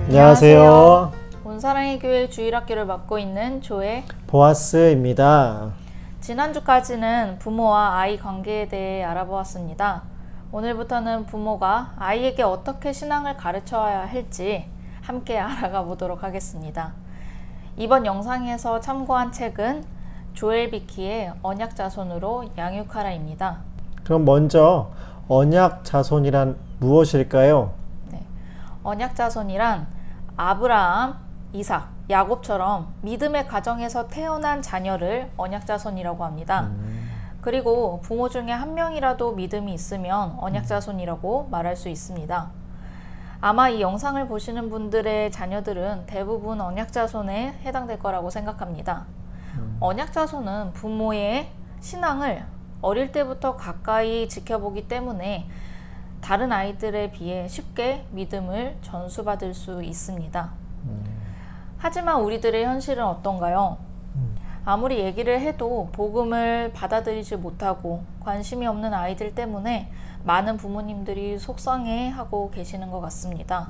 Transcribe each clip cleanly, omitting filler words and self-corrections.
안녕하세요. 온사랑의 교회 주일학교를 맡고 있는 조의 보아스입니다. 지난주까지는 부모와 아이 관계에 대해 알아보았습니다. 오늘부터는 부모가 아이에게 어떻게 신앙을 가르쳐야 할지 함께 알아가 보도록 하겠습니다. 이번 영상에서 참고한 책은 조엘 비키의 언약자손으로 양육하라입니다. 그럼 먼저 언약자손이란 무엇일까요? 언약자손이란 아브라함, 이삭, 야곱처럼 믿음의 가정에서 태어난 자녀를 언약자손이라고 합니다. 그리고 부모 중에 한 명이라도 믿음이 있으면 언약자손이라고 말할 수 있습니다. 아마 이 영상을 보시는 분들의 자녀들은 대부분 언약자손에 해당될 거라고 생각합니다. 언약자손은 부모의 신앙을 어릴 때부터 가까이 지켜보기 때문에 다른 아이들에 비해 쉽게 믿음을 전수받을 수 있습니다. 하지만 우리들의 현실은 어떤가요? 아무리 얘기를 해도 복음을 받아들이지 못하고 관심이 없는 아이들 때문에 많은 부모님들이 속상해하고 계시는 것 같습니다.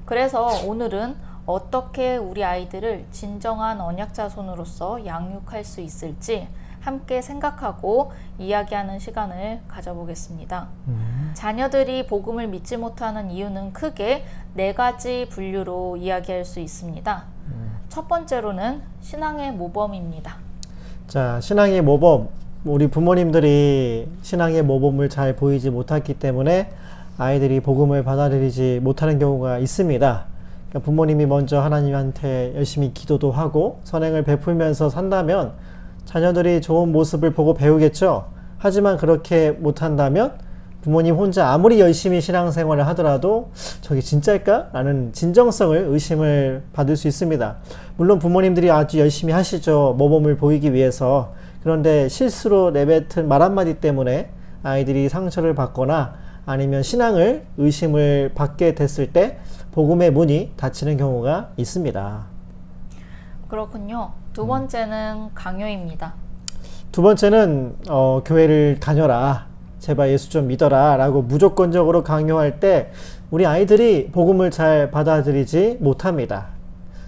그래서 오늘은 어떻게 우리 아이들을 진정한 언약자손으로서 양육할 수 있을지 함께 생각하고 이야기하는 시간을 가져보겠습니다. 자녀들이 복음을 믿지 못하는 이유는 크게 4가지 분류로 이야기할 수 있습니다. 첫 번째로는 신앙의 모범입니다. 자, 신앙의 모범. 우리 부모님들이 신앙의 모범을 잘 보이지 못했기 때문에 아이들이 복음을 받아들이지 못하는 경우가 있습니다. 그러니까 부모님이 먼저 하나님한테 열심히 기도도 하고 선행을 베풀면서 산다면 자녀들이 좋은 모습을 보고 배우겠죠. 하지만 그렇게 못한다면 부모님 혼자 아무리 열심히 신앙생활을 하더라도 저게 진짜일까? 라는 진정성을 의심을 받을 수 있습니다. 물론 부모님들이 아주 열심히 하시죠. 모범을 보이기 위해서. 그런데 실수로 내뱉은 말 한마디 때문에 아이들이 상처를 받거나 아니면 신앙을 의심을 받게 됐을 때 복음의 문이 닫히는 경우가 있습니다. 그렇군요. 두 번째는 강요입니다. 두 번째는 교회를 다녀라, 제발 예수 좀 믿어라 라고 무조건적으로 강요할 때 우리 아이들이 복음을 잘 받아들이지 못합니다.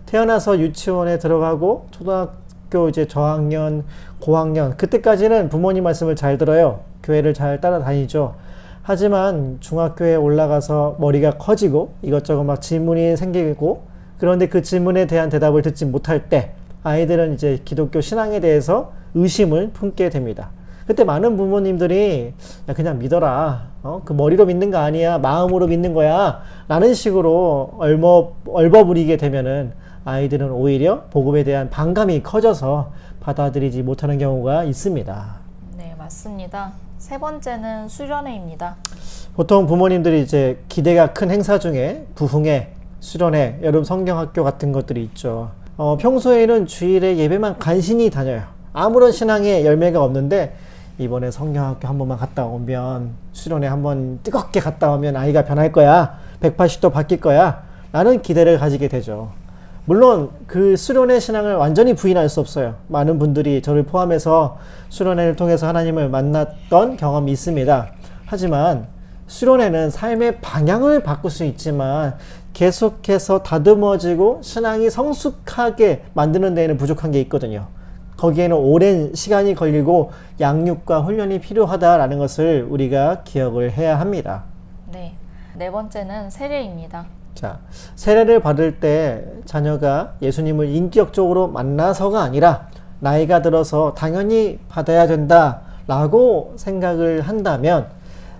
태어나서 유치원에 들어가고 초등학교 이제 저학년, 고학년 그때까지는 부모님 말씀을 잘 들어요. 교회를 잘 따라다니죠. 하지만 중학교에 올라가서 머리가 커지고 이것저것 막 질문이 생기고 그런데 그 질문에 대한 대답을 듣지 못할 때 아이들은 이제 기독교 신앙에 대해서 의심을 품게 됩니다. 그때 많은 부모님들이 야, 그냥 믿어라. 그 머리로 믿는 거 아니야. 마음으로 믿는 거야. 라는 식으로 얼버무리게 되면은 아이들은 오히려 복음에 대한 반감이 커져서 받아들이지 못하는 경우가 있습니다. 네, 맞습니다. 세 번째는 수련회입니다. 보통 부모님들이 이제 기대가 큰 행사 중에 부흥회, 수련회, 여름 성경학교 같은 것들이 있죠. 평소에는 주일에 예배만 간신히 다녀요. 아무런 신앙의 열매가 없는데 이번에 성경학교 한 번만 갔다 오면 수련회 한번 뜨겁게 갔다 오면 아이가 변할 거야. 180도 바뀔 거야. 라는 기대를 가지게 되죠. 물론 그 수련회 신앙을 완전히 부인할 수 없어요. 많은 분들이 저를 포함해서 수련회를 통해서 하나님을 만났던 경험이 있습니다. 하지만 수련회는 삶의 방향을 바꿀 수 있지만 계속해서 다듬어지고 신앙이 성숙하게 만드는 데에는 부족한 게 있거든요. 거기에는 오랜 시간이 걸리고 양육과 훈련이 필요하다라는 것을 우리가 기억을 해야 합니다. 네, 네 번째는 세례입니다. 자, 세례를 받을 때 자녀가 예수님을 인격적으로 만나서가 아니라 나이가 들어서 당연히 받아야 된다라고 생각을 한다면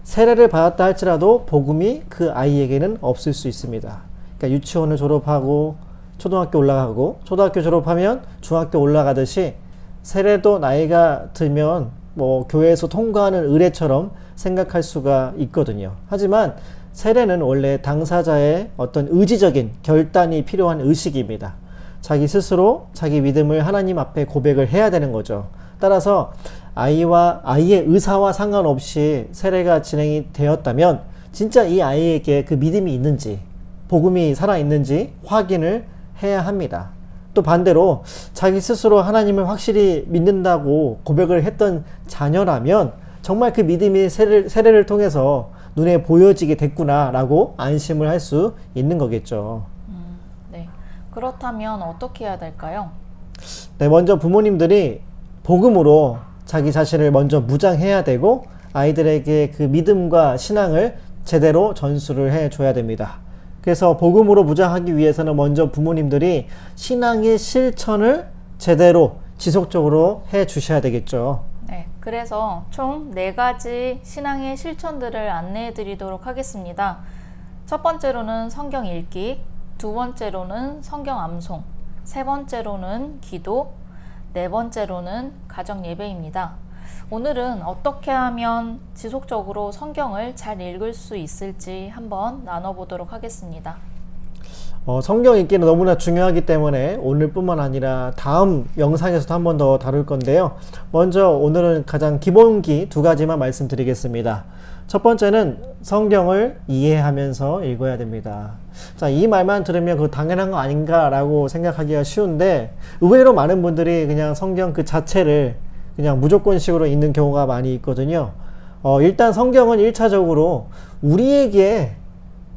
세례를 받았다 할지라도 복음이 그 아이에게는 없을 수 있습니다. 그러니까 유치원을 졸업하고 초등학교 올라가고 초등학교 졸업하면 중학교 올라가듯이 세례도 나이가 들면 뭐 교회에서 통과하는 의례처럼 생각할 수가 있거든요. 하지만 세례는 원래 당사자의 어떤 의지적인 결단이 필요한 의식입니다. 자기 스스로 자기 믿음을 하나님 앞에 고백을 해야 되는 거죠. 따라서 아이의 의사와 상관없이 세례가 진행이 되었다면 진짜 이 아이에게 그 믿음이 있는지 복음이 살아있는지 확인을 해야 합니다. 또 반대로 자기 스스로 하나님을 확실히 믿는다고 고백을 했던 자녀라면 정말 그 믿음이 세례를 통해서 눈에 보여지게 됐구나 라고 안심을 할 수 있는 거겠죠. 네. 그렇다면 어떻게 해야 될까요? 네, 먼저 부모님들이 복음으로 자기 자신을 먼저 무장해야 되고 아이들에게 그 믿음과 신앙을 제대로 전수를 해줘야 됩니다. 그래서 복음으로 무장하기 위해서는 먼저 부모님들이 신앙의 실천을 제대로 지속적으로 해 주셔야 되겠죠. 네, 그래서 총 4가지 신앙의 실천들을 안내해 드리도록 하겠습니다. 첫 번째로는 성경 읽기, 두 번째로는 성경 암송, 세 번째로는 기도, 네 번째로는 가정 예배입니다. 오늘은 어떻게 하면 지속적으로 성경을 잘 읽을 수 있을지 한번 나눠보도록 하겠습니다. 성경 읽기는 너무나 중요하기 때문에 오늘뿐만 아니라 다음 영상에서도 한 번 더 다룰 건데요. 먼저 오늘은 가장 기본기 2가지만 말씀드리겠습니다. 첫 번째는 성경을 이해하면서 읽어야 됩니다. 자, 이 말만 들으면 그거 당연한 거 아닌가 라고 생각하기가 쉬운데 의외로 많은 분들이 그냥 성경 그 자체를 그냥 무조건식으로 읽는 경우가 많이 있거든요. 일단 성경은 1차적으로 우리에게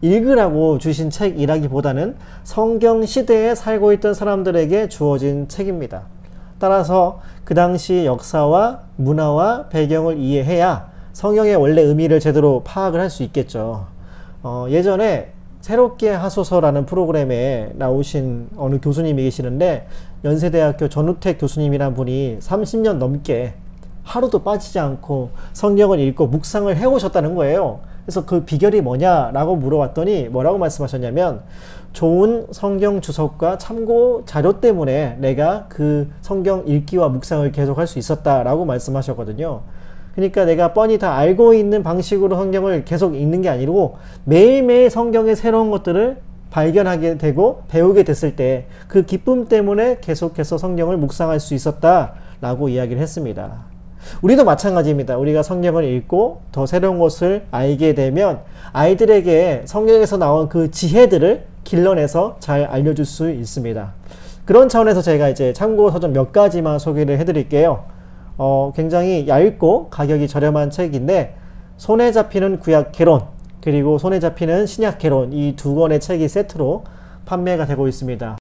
읽으라고 주신 책이라기보다는 성경 시대에 살고 있던 사람들에게 주어진 책입니다. 따라서 그 당시 역사와 문화와 배경을 이해해야 성경의 원래 의미를 제대로 파악을 할 수 있겠죠. 예전에 새롭게 하소서라는 프로그램에 나오신 어느 교수님이 계시는데 연세대학교 전우택 교수님이란 분이 30년 넘게 하루도 빠지지 않고 성경을 읽고 묵상을 해오셨다는 거예요. 그래서 그 비결이 뭐냐라고 물어봤더니 뭐라고 말씀하셨냐면 좋은 성경 주석과 참고 자료 때문에 내가 그 성경 읽기와 묵상을 계속할 수 있었다라고 말씀하셨거든요. 그러니까 내가 뻔히 다 알고 있는 방식으로 성경을 계속 읽는 게 아니고 매일매일 성경의 새로운 것들을 발견하게 되고 배우게 됐을 때 그 기쁨 때문에 계속해서 성경을 묵상할 수 있었다라고 이야기를 했습니다. 우리도 마찬가지입니다. 우리가 성경을 읽고 더 새로운 것을 알게 되면 아이들에게 성경에서 나온 그 지혜들을 길러내서 잘 알려줄 수 있습니다. 그런 차원에서 제가 이제 참고서적 몇 가지만 소개를 해드릴게요. 굉장히 얇고 가격이 저렴한 책인데 손에 잡히는 구약 개론 그리고 손에 잡히는 신약 개론 이 2권의 책이 세트로 판매가 되고 있습니다.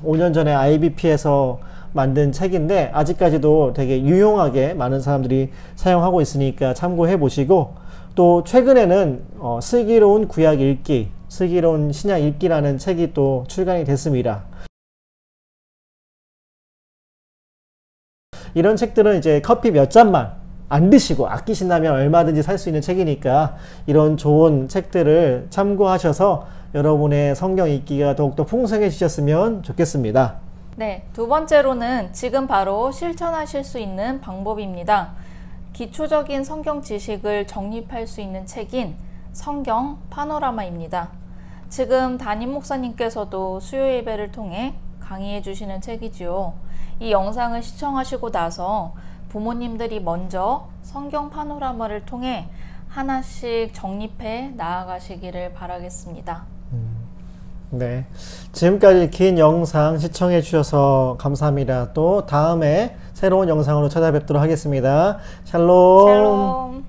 5년 전에 IBP에서 만든 책인데 아직까지도 되게 유용하게 많은 사람들이 사용하고 있으니까 참고해 보시고 또 최근에는 슬기로운 구약 읽기, 슬기로운 신약 읽기라는 책이 또 출간이 됐습니다. 이런 책들은 이제 커피 몇 잔만 안 드시고 아끼신다면 얼마든지 살 수 있는 책이니까 이런 좋은 책들을 참고하셔서 여러분의 성경 읽기가 더욱더 풍성해지셨으면 좋겠습니다. 네, 두 번째로는 지금 바로 실천하실 수 있는 방법입니다. 기초적인 성경 지식을 정립할 수 있는 책인 성경 파노라마입니다. 지금 담임 목사님께서도 수요 예배를 통해 강의해 주시는 책이지요. 이 영상을 시청하시고 나서 부모님들이 먼저 성경 파노라마를 통해 하나씩 정립해 나아가시기를 바라겠습니다. 네, 지금까지 긴 영상 시청해 주셔서 감사합니다. 또 다음에 새로운 영상으로 찾아뵙도록 하겠습니다. 샬롬. 샬롬.